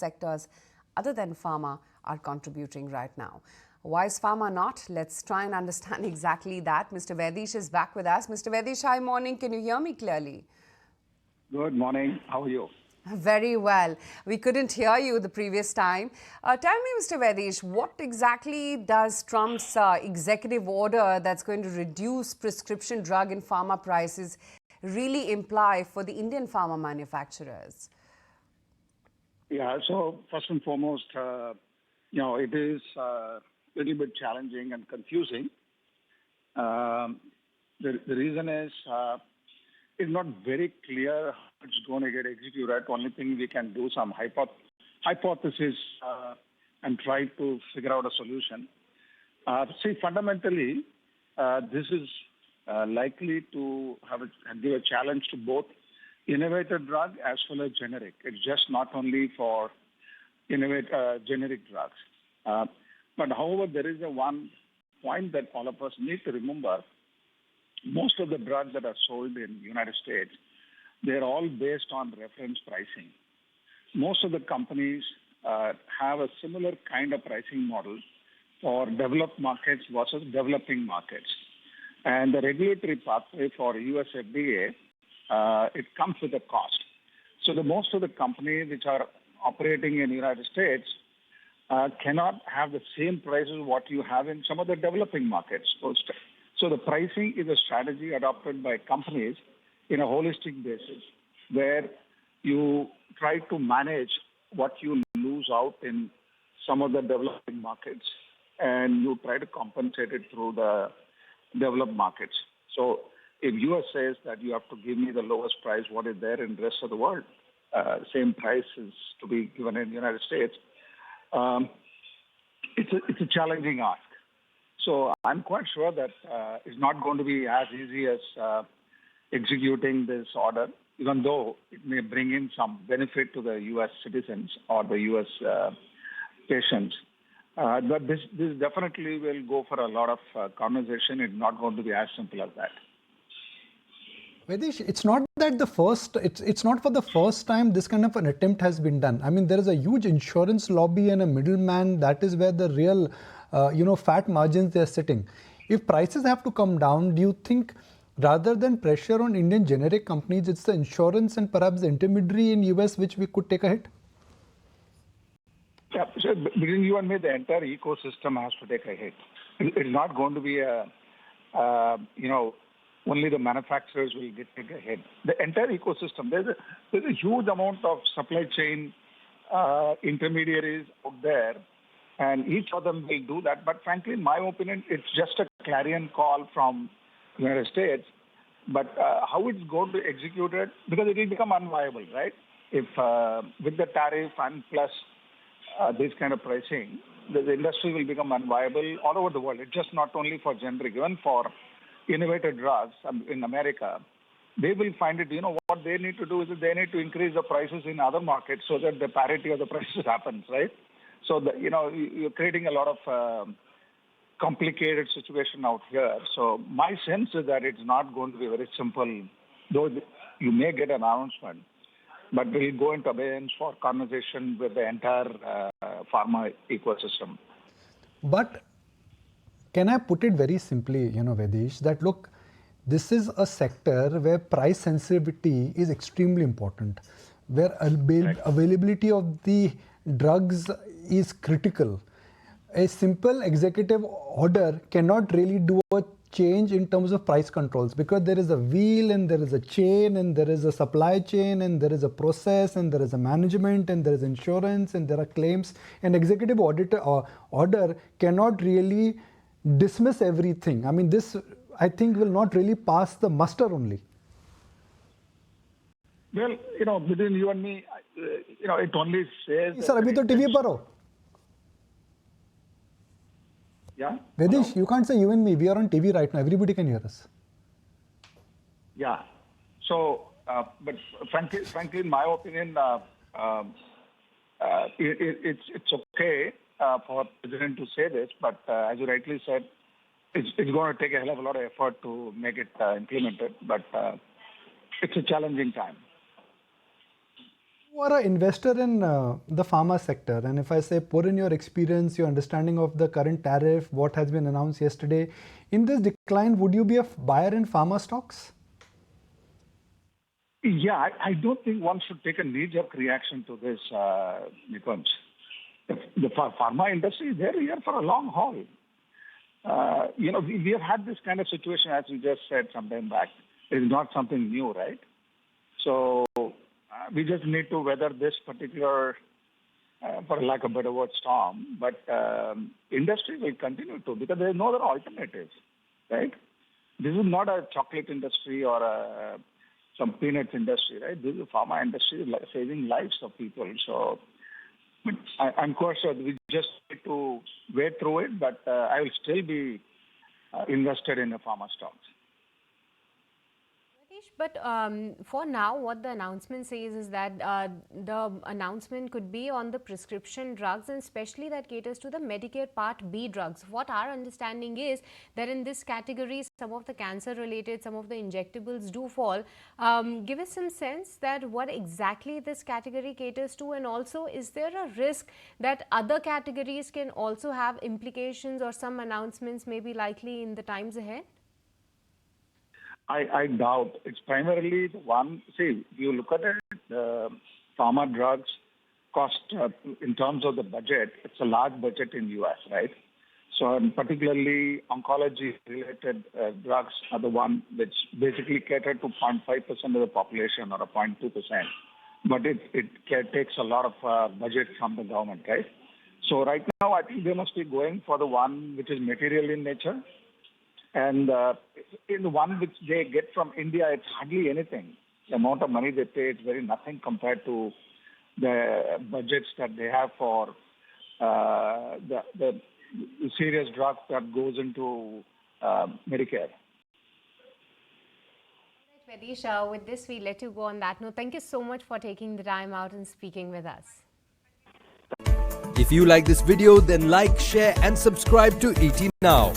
sectors other than pharma are contributing right now. Why is pharma not? Let's try and understand exactly that. Mr. Vaidheesh is back with us. Mr. Vaidheesh, hi, morning. Can you hear me clearly? Good morning. How are you? Very well. We couldn't hear you the previous time. Tell me, Mr. Vaidheesh, what exactly does Trump's executive order that's going to reduce prescription drug and pharma prices really imply for the Indian pharma manufacturers? Yeah, so first and foremost, it is a little bit challenging and confusing. The reason is it's not very clear how it's going to get executed. Only thing we can do some hypothesis and try to figure out a solution. Fundamentally, this is likely to give a challenge to both innovative drug as well as generic. It's just not only for generic drugs. But however, there is a one point that all of us need to remember. Most of the drugs that are sold in the United States, they're all based on reference pricing. Most of the companies have a similar kind of pricing model for developed markets versus developing markets. And the regulatory pathway for US FDA, it comes with a cost. So most of the companies which are operating in the United States cannot have the same prices what you have in some of the developing markets. So the pricing is a strategy adopted by companies in a holistic basis where you try to manage what you lose out in some of the developing markets and you try to compensate it through the developed markets. So if US says that you have to give me the lowest price what is there in the rest of the world, same price is to be given in the United States, it's a challenging ask. So I'm quite sure that it's not going to be as easy as executing this order, even though it may bring in some benefit to the U.S. citizens or the U.S. patients. But this definitely will go for a lot of conversation. It's not going to be as simple as that. Vaidheesh, it's not that it's not for the first time this kind of an attempt has been done. I mean, there is a huge insurance lobby and a middleman. That is where the real, fat margins they're sitting. If prices have to come down, do you think rather than pressure on Indian generic companies, it's the insurance and perhaps the intermediary in US which we could take a hit? Yeah, so between you and me, the entire ecosystem has to take a hit. It's not going to be only the manufacturers will take a hit. The entire ecosystem, there's a huge amount of supply chain intermediaries out there, and each of them will do that. But frankly, in my opinion, it's just a clarion call from the United States. But how it's going to execute it, because it will become unviable, right? If with the tariff and plus this kind of pricing, the industry will become unviable all over the world. It's just not only for generic, even for innovative drugs in America. They will find it, what they need to do is they need to increase the prices in other markets so that the parity of the prices happens, right? So, you're creating a lot of complicated situation out here. So my sense is that it's not going to be very simple, though you may get an announcement, but we'll go into abeyance for conversation with the entire pharma ecosystem. But can I put it very simply, Vaidheesh, that look, this is a sector where price sensitivity is extremely important, where availability of the drugs is critical. A simple executive order cannot really do a change in terms of price controls because there is a wheel and there is a chain and there is a supply chain and there is a process and there is a management and there is insurance and there are claims. An executive order cannot really dismiss everything. I mean, this, I think, will not really pass the muster only. Well, between you and me, it only says... Sir, abhi to TV par ho. Yeah? Vaidheesh, you can't say you and me. We are on TV right now. Everybody can hear us. Yeah. So, but frankly, in my opinion, it's okay for the president to say this, but as you rightly said, it's going to take a hell of a lot of effort to make it implemented, but it's a challenging time. You are an investor in the pharma sector, and if I say pour in your experience, your understanding of the current tariff, what has been announced yesterday, in this decline, would you be a buyer in pharma stocks? Yeah, I don't think one should take a knee-jerk reaction to this, Nikunj. The pharma industry is there here for a long haul. We have had this kind of situation, as you just said some time back. It's not something new, right? So we just need to weather this particular, for lack of a better word, storm. But industry will continue to, because there is no other alternative, right? This is not a chocolate industry or some peanuts industry, right? This is a pharma industry saving lives of people. So I'm quite sure we just need to wade through it, but I will still be invested in the pharma stocks. But for now, what the announcement says is that the announcement could be on the prescription drugs, and especially that caters to the Medicare Part B drugs. What our understanding is that in this category, some of the cancer-related, some of the injectables do fall. Give us some sense that what exactly this category caters to, and also is there a risk that other categories can also have implications, or some announcements may be likely in the times ahead? I doubt. It's primarily the one. See, if you look at it, pharma drugs cost, in terms of the budget, it's a large budget in U.S., right? So particularly oncology-related drugs are the one which basically cater to 0.5% of the population or a 0.2%. But it takes a lot of budget from the government, right? So right now, I think they must be going for the one which is material in nature. And in the one which they get from India, it's hardly anything. The amount of money they pay is very nothing compared to the budgets that they have for the serious drugs that goes into Medicare. Vaidheesh, with this, we let you go on that note. Thank you so much for taking the time out and speaking with us. If you like this video, then like, share and subscribe to ET Now.